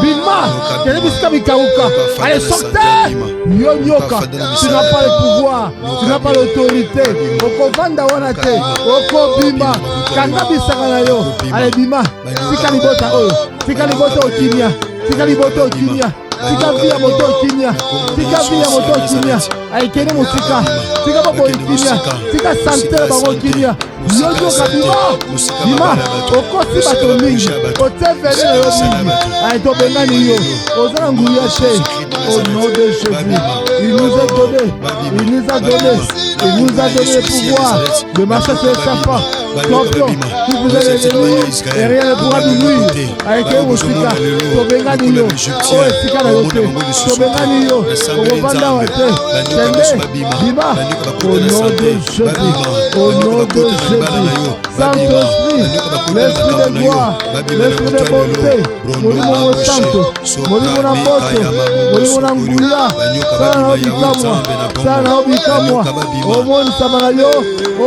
Bima. Kende bisika mikauka. Allez, sortez. Nyoka. Tu n'as pas le pouvoir. Tu n'as pas l'autorité. Okovanda wana te. Okobima. Kanda bisaka na yo. Allez, bima. Sika libota oyo. Sika libota okimia. Sika via moto kimia. Aikene musika. Sika babo kimia. Sika santé babo kimia. Nyoka bima. Okosi bato mingi. Otevele na yo mingi. Aito bengani yo. Ozana nguya te. Au nom de Jésus. Il nous a donné le pouvoir de marcher sur le serpent. Scorpion, qui vous est l'ennemi, et rien ne pourra nous nuire. Avec eux, au Sika, Tobengani yo, oh, Sika na yote, Tobengani yo, Obanda wate, Kende, Bima, au nom de Jésus, Saint-Esprit, l'esprit de gloire, l'esprit de bonté, Molimo Santo, Molimo na moto, Molimo na nguya, Sana obikamwa, Omon Samarayo, au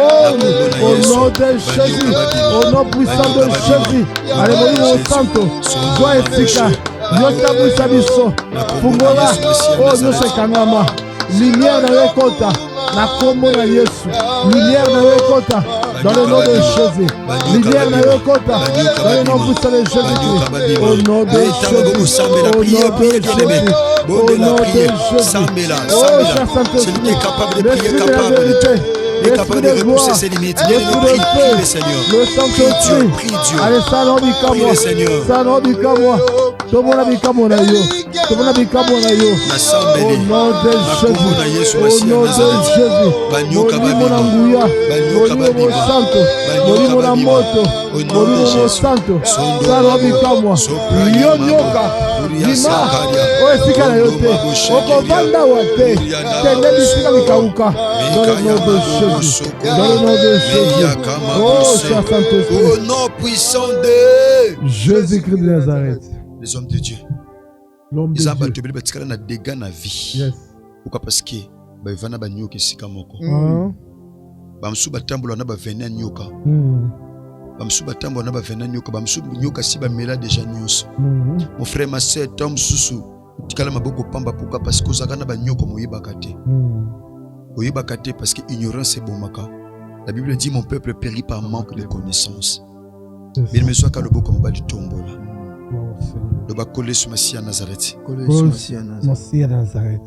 nom de Jésus, au nom puissant de Jésus, allez Molimo Santo, Joie et Sika, Nyota Busabiso, Fungola, oh Nyose Kangama, lumière na Yekota, na kombo na Yesu, lumière na Yekota, dans le nom de Jésus, lumière na Yekota, dans le nom puissant de Jésus-Christ, au nom de Jésus, au nom de Jésus, oh cher Saint-Esprit, l'esprit de la vérité, l'esprit de gloire, l'esprit de paix, le Saint-Esprit, allez salon bikamwa, Tomona bikamo na yo, au nom de Jésus, au nom de Jésus, Molimo na nguya, Molimo santo, Molimo na moto, Molimo santo, salon bikamwa, yo nyoka, bima, oesika na yote, okovanda wate, tende bisika bikauka, dans le nom de Jésus, oh cher Saint-Esprit, au nom puissant de Jésus-Christ de Nazareth. Les hommes de Dieu. L'homme de Dieu. Ils ont des dégâts dans la vie. Yes. Pourquoi? Parce que ils ont des nyoka sikamoko. Bamsu batambo na ba vena nyoka. Bamsu batambo na ba vena nyoka. Bamsu nyoka si ba mela déjà nyonso. Mon frère, ma sœur, Tom Susu, tikala maboko pamba pourquoi? Parce que ozaka na ba nyoka moyebaka te. Oyebaka te parce que ignorance est bomaka. La Bible dit mon peuple périt par manque de connaissance. Mais me soit le boko mba du tombola. Le bas collé sur Masihi à Nazareth. Masihi à Nazareth.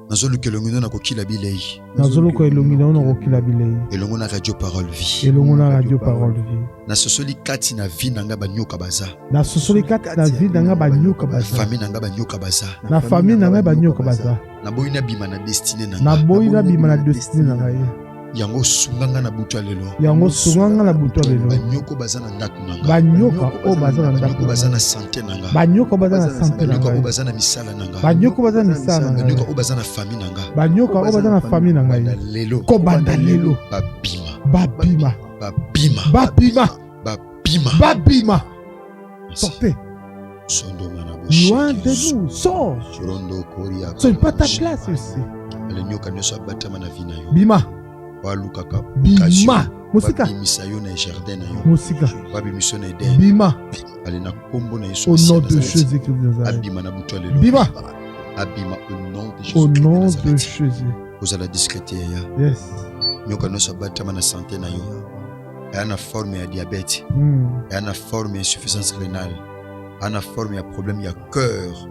Nazolo ke longino na kokila bilei. Nazolo ko longino na kokila bilei. Elongo na radio parole vie. Elongo na radio parole vie. Na sosoli kati na vie nanga banyoka baza. Na sosoli kati na vie nanga banyoka baza. Famille nanga banyoka baza. Na famille nanga banyoka baza. Na boyi na bima na destinée nanga. Na boyi na bima na destinée nanga ye. Yango sunganga na butu lelo. Yango sunganga na butu lelo. Banyoko baza na ndako nanga. Banyoka o baza na ndako. Banyoko baza na santé nanga. Banyoko baza na santé nanga. Banyoko baza na misala nanga. Banyoko baza na misala nanga. Banyoko baza na famille nanga. Banyoko o baza na famille nanga. Lelo. Ko banda lelo. Babima. Sortez. Loin de nous. Sors. Ce n'est pas ta place ici. Bima. Bima. Musika. Musika. Bima. Au nom de Jésus-Christ de Nazareth. Bima. Au nom de Jésus. Au nom de Jésus. Vous allez discréter. Yes. nyoka nyonso abatama na santé na yo aya na forme ya diabète aya na forme ya insuffisance rénale aya na forme ya problème ya cœur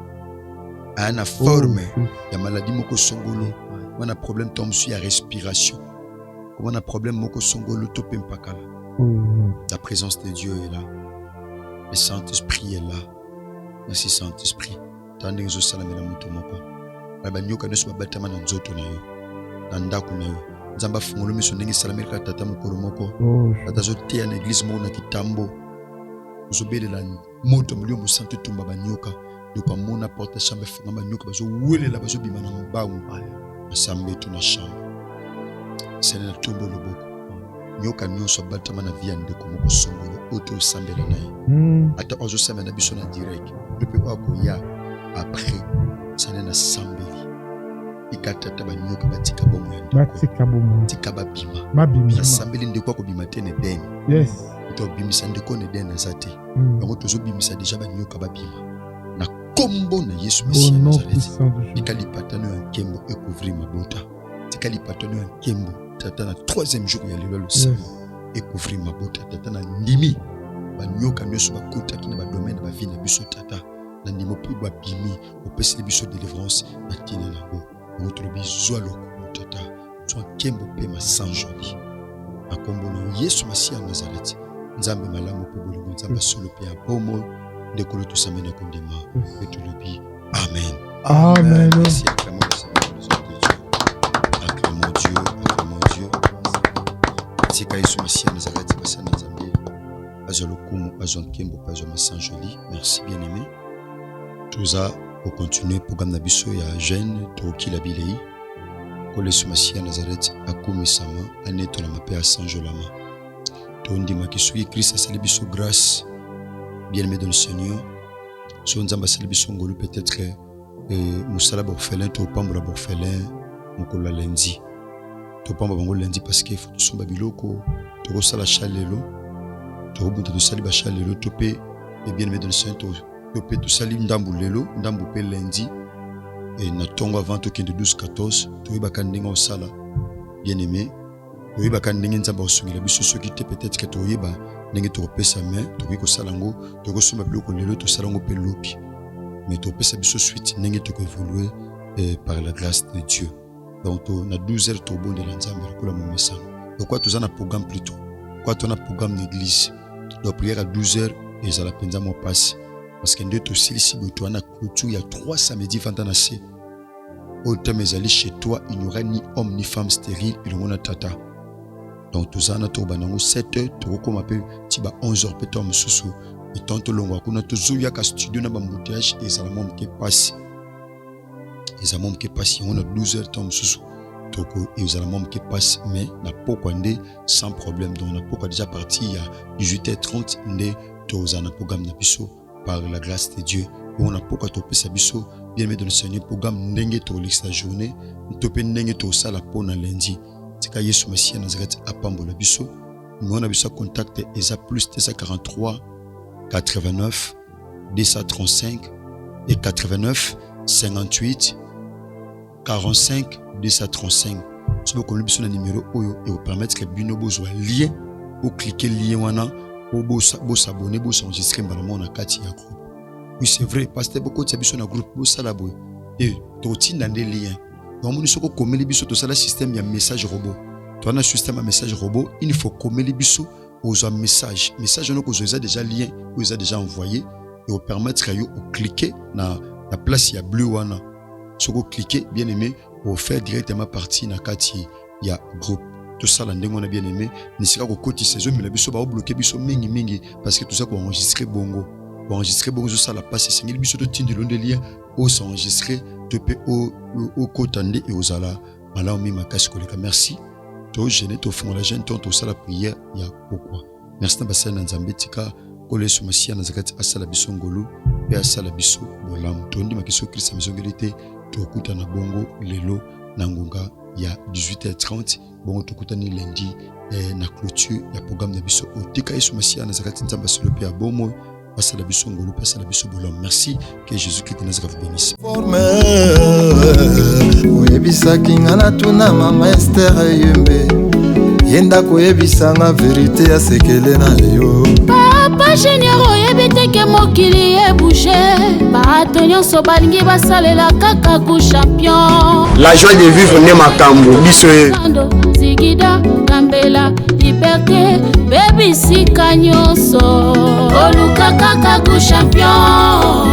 aya na forme ya maladie moko songolo wana problème to mosusu ya respiration wana problème moko songolo to pe mpakala. La présence de Dieu est là, le Saint-Esprit est là. Merci Saint-Esprit. Tandis que je salame na mutu moko ba nyoka nyonso babatama na nzoto na yo na ndako na yo nzamba fungolo miso ndenge salame ka tata mokolo moko tata zo te na église moko na kitambo zo belela moto mulio musantu tumba ba nyoka donc mona porte chambre funga ba nyoka bazo welela bazo bima na mbangu asambe tu na chambre c'est na tumbo loboko nyoka nyonso abatama na vie ndeko moko songolo oto sambela na ye ata ozo sambela na biso na direct depuis quoi koya après c'est na sambeli ikatata ba nyoka batika bomo ya ndeko tika babima na sambeli ndeko ko bima tene den yes to bimisa ndeko ne den azate donc tozo bimisa déjà ba nyoka babima na kombo na Yesu Messie Nazareth ikali patano ya nkembo ekouvrir mabota tikali patano ya nkembo tata na 3e jour ya lelo le ekouvrir mabota tata na ndimi ba nyoka nyonso bakota kina ba domaine ba vie na biso tata na ndimo pe ba bimi opesi biso délivrance batina na bo notre bizwa loko tata so nkembo pe ma sanjoli akombo na Yesu Messie Nazareth nzambe malamu pe bolingo nzamba solo pe abomo ndekolo to samena kondima et tout le bi amen amen. Merci acclamons le Seigneur les hommes de Dieu acclamons Dieu tika Yesu Messie Nazareth basana nzambe azolokumu azonkembo pazo masanjoli. Merci bien aimé toza pour continuer programme na biso ya jeune to kila bilei ko Yesu Messie Nazareth akomisama aneto na mape ya sanjolama to ndima kisui Christ asali biso grâce bien aimé dans le Seigneur so nzamba asali biso ngolu peut-être musala borphelin to pambola borphelin mokolo ya lundi to pamba bango lundi parce que faut tosomba biloko to kosala chalelo to kobunta tosali ba chalelo to pe et bien aimé dans le Seigneur to pe tosali ndambu lelo ndambu pe lundi et na tongo avant to kende 12-14 to yebaka ndenge osala bien aimé to yebaka ndenge nzamba osungela biso soki te peut-être que to yeba ndenge to kopesa main to kosala ngo to kosomba biloko lelo to sala ngo pe lopi mais to pesa biso suite ndenge to ko évoluer par la grâce de Dieu. Donc on a 12 heures to bon de l'ensemble pour la message. Donc quoi tu as un programme plutôt. Quoi tu as un programme d'église. Donc prière à 12 heures et ça la peine moi passe parce que ndé to silisi tu as na clôture il y a 3 samedis fantanacé. Au terme ezali chez toi il n'y aura ni homme ni femme stérile et le monde tata. Donc tout ça na to banango 7 heures to comme appelle tiba 11 heures peut-être mususu et tant longo kuna to zuya ka studio na ba embouteillage et ça la monde qui passe. Les amants qui passent, on a 12 heures temps sous toko et les amants qui passent mais n'a pas quoi sans problème donc on a pas déjà parti il y a 18h30 ndé tozana programme na biso par la grâce de Dieu on a pas quoi topé sa biso bien aimé dans le Seigneur programme ndenge to l'extra journée topé ndenge to sala po na lundi tika Yesu Messie Nazareth apambola biso nous on a biso contact eza plus 243 89 235 et 89 58 45 235. Si vous connaissez le numéro et vous permettre que bino bozwa lien ou cliquer lien wana ou bo s'abonner bo s'enregistrer dans na kati ya groupe. Oui c'est vrai parce que beaucoup de biso na groupe bo sala boy et to tinda des liens. Donc on soko komeli biso to sala système ya message robot. To na système à message robot, il faut komeli biso aux message no ko zo déjà lien ou ils a déjà envoyé et vous permettre que vous cliquer na la place ya bleu wana. Si vous cliquez, bien aimé, vous faites directement partie de la kati ya groupe. Tout ça, là, on a bien aimé. Ni sera au côté saison, mais la biso va bloquer biso mingi parce que tout ça, pour enregistrer bongo. Pour enregistrer bongo, ça la passe. C'est une biso de tin de l'on de lien. Au s'enregistrer, te pe au côté et aux ala. Malheur mi ma casse collègue. Merci. Toi, je n'ai pas fait la jeune, tout ça la prière. Il y a pourquoi. Merci d'ambassadeur Nanzambetika. Kole Yesu Messie Nazareth asala biso ngolu pe asala biso bolam. Tondi makiso Christ amezongelite. Tokuta na bongo lelo na ngonga ya 18h30 bongo tokuta ni lundi na clôture ya programme na biso otika Yesu Messie Nazareth nzamba solo pe abomo asala biso ngolu pe asala biso bolam. Merci que Jésus Christ de Nazareth vous bénisse. Oyebisaki ngana tuna mama Esther Yembe yenda koyebisanga verite ya sekele na yo. Papa Junior oyebiteke mokili ebouge bato nyonso balingi basalela kaka ku champion. La joie de vivre ne makambo biso ye Zigida Gambela liberté baby sika nyonso oluka kaka ku champion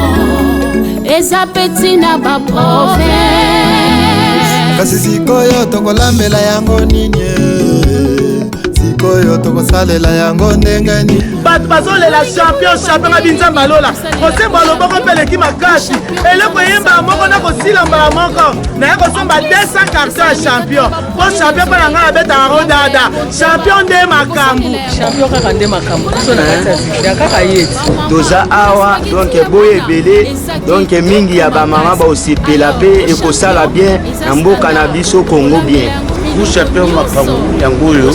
eza peti na ba province. Kasi sikoyo tokolambela yango nini, sikoyo tokosalela yango ndenge nini. Bato bazolela champion na binzamba lola kosemba loboko peleki makasi eleko yemba moko na kosila mbala moko na ya kosomba 200 carton ya champion po champion mpo na ngai abetaka ngo dada champion nde makambo champion kaka nde makambo so na kati ya victoire kaka yeti toza awa donc boye ebele donc mingi ya bamama baosepela mpe ekosala bien na mboka na biso Congo bien. Vous champion makambo yango oyo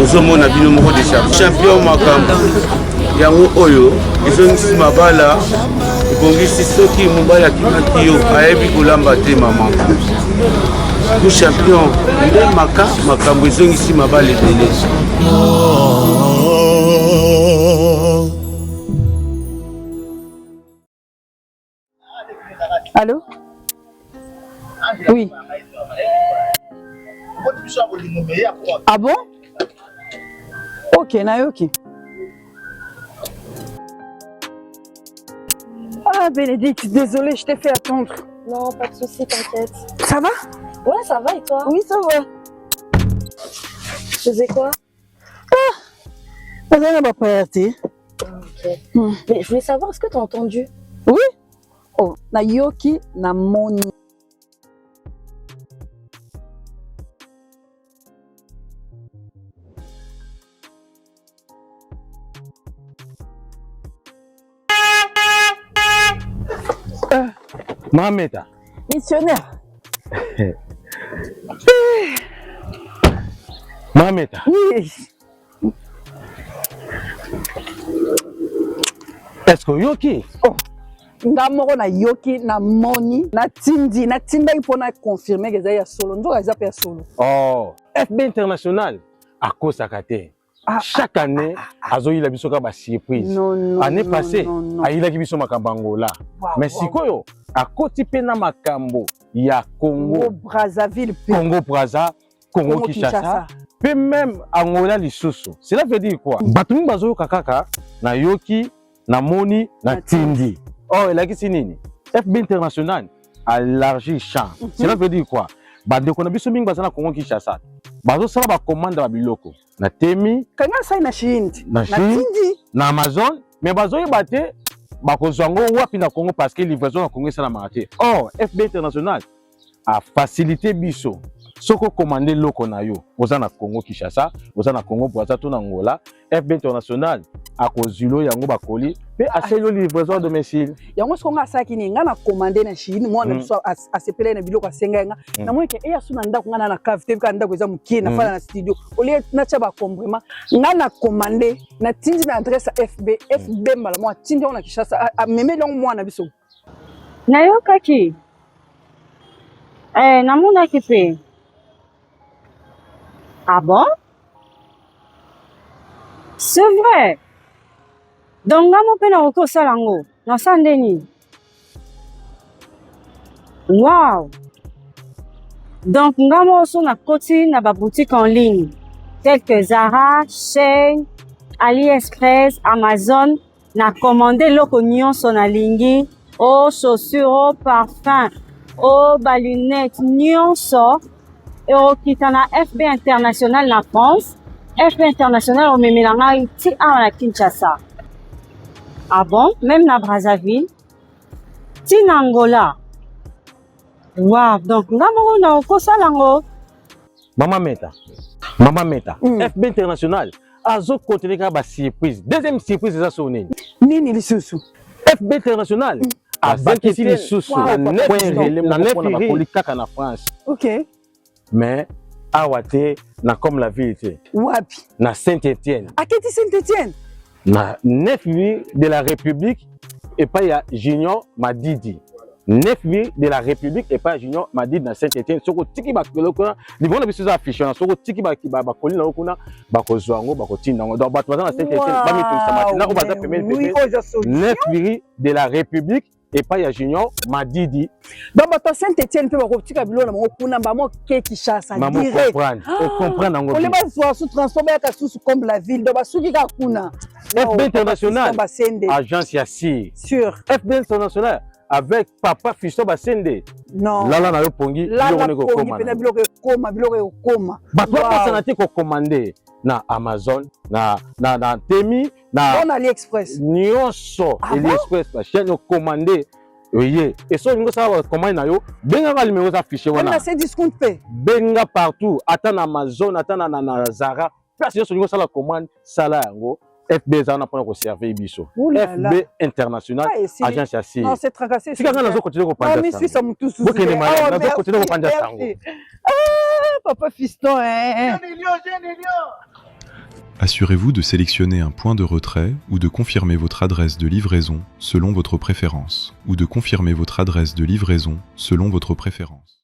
ozomona bino moko de champion makambo yango oyo ezongisi mabala ebongisi soki mobali akimaki yo ayebi kolamba te mama. Vous champion nde makambo ezongisi mabala ebele. Allô? Oui. Ah bon? Ok, Nayoki. Ah, Bénédicte, désolée, je t'ai fait attendre. Non, pas de soucis, t'inquiète. Ça va? Ouais, ça va et toi? Oui, ça va. Tu faisais quoi? Ah, ça va pas été. Ok. Mais je voulais savoir, est-ce que t'as entendu? Oui? Oh, Nayoki, na moni. Mameta. Missionnaire. Mameta. Oui. Est-ce que yoki? Oh. Nga moko na yoki na moni na tindi ipona confirmer que ya solo ndo za pe solo. Oh, FB International à kosaka te. Chaque année azoyila biso ka ba surprise. Année passée ayila ki biso makambo Angola. Mais sikoyo akoti pe na makambo ya Congo Brazzaville, Congo Brazza, Congo Kinshasa, pe même Angola lisusu. Cela veut dire quoi? Batumi bazo kaka na yoki na moni na tindi. Oh, il a dit nini? FB International a élargi champ. Cela veut dire quoi? Bande ko na biso mingi bazana Congo Kinshasa. Bazo sala ba commande ba biloko. Na temi, kanga sai na shindi. Na tindi, na Amazon, mais bazo yebate ba kozango wapi na Congo parce que livraison na Congo sala marché. Oh, FB International a facilité biso. Soko commandé loko na yo, oza na Congo Kinshasa, oza na Congo Brazza to na Angola, FB International a kozulo yango bakoli pe aselo livraison domicile. Yango soko nga saki ni nga na commandé na Chine, moi na biso asepele na biloko asenga nga. Na moi ke eya suna ndako nga na cave ka ndako eza mukie na fala na studio. Ole na cha ba complément, nga na commandé na tindi na adresse FB mala moi tindi on na Kinshasa meme longo moi na biso. Na yo kaki. Na mona kipe. Ah bon? C'est vrai. Donc, je peux pas faire ça. Non, ça ndeni. Wow. Donc, je suis na côté na ba boutique en ligne telles que Zara, Shein, AliExpress, Amazon. Na commandé loko nyonso na lingi, aux chaussures, aux parfums, aux lunettes nyonso. Et au kitana FB International na France, FB International au Memelanga iti à la Kinshasa. Ah bon? Même na Brazzaville, ti na Angola. Wow, donc ngamo na okosalango. Mama Meta, FB International azo continuer ka ba surprise. Deuxième surprise ça sonné. Nini lisusu? FB International a bakisi lisusu na 9 kaka na France. OK. Mais awate na comme la vérité. Wapi? Na Saint-Étienne. À qui Saint-Étienne? Na 9 de la République et pas ya Junior Madidi. 9 villes de la République et pas Junior Madid na Saint-Étienne soko tiki ba kolokona niveau na biso za affiché na soko tiki ba kolina okuna ba kozwango ba kotinda ngo donc ba na Saint-Étienne ba mitu samati na ko baza pemel 9 villes de la République et pas ya Junior Madidi donc bato Saint-Étienne pe ba ko tika bilona mo kuna ba mo ke Kinshasa direct on comprendre ngo on ba zo sous transport ba ka sous comme la ville donc ba suki ka kuna FB International agence ya sûr FB International avec papa Fiston Basende non là na yo pongi biloko koma bato ba sanati ko commander na Amazon na Temi na AliExpress nyonso AliExpress ba chaîne yo commander oui et so ngo ça commande na yo benga ba numéro affiché wana na c'est discount pe benga partout ata na Amazon ata na Zara place yo so ngo ça la commande sala yango FB Zana pour nous servir biso. FB International agence chassis. Non, c'est tracassé. Si quelqu'un n'a pas continué à prendre ça. Papa Fiston, hein. Assurez-vous de sélectionner un point de retrait ou de confirmer votre adresse de livraison selon votre préférence ou de confirmer votre adresse de livraison selon votre préférence.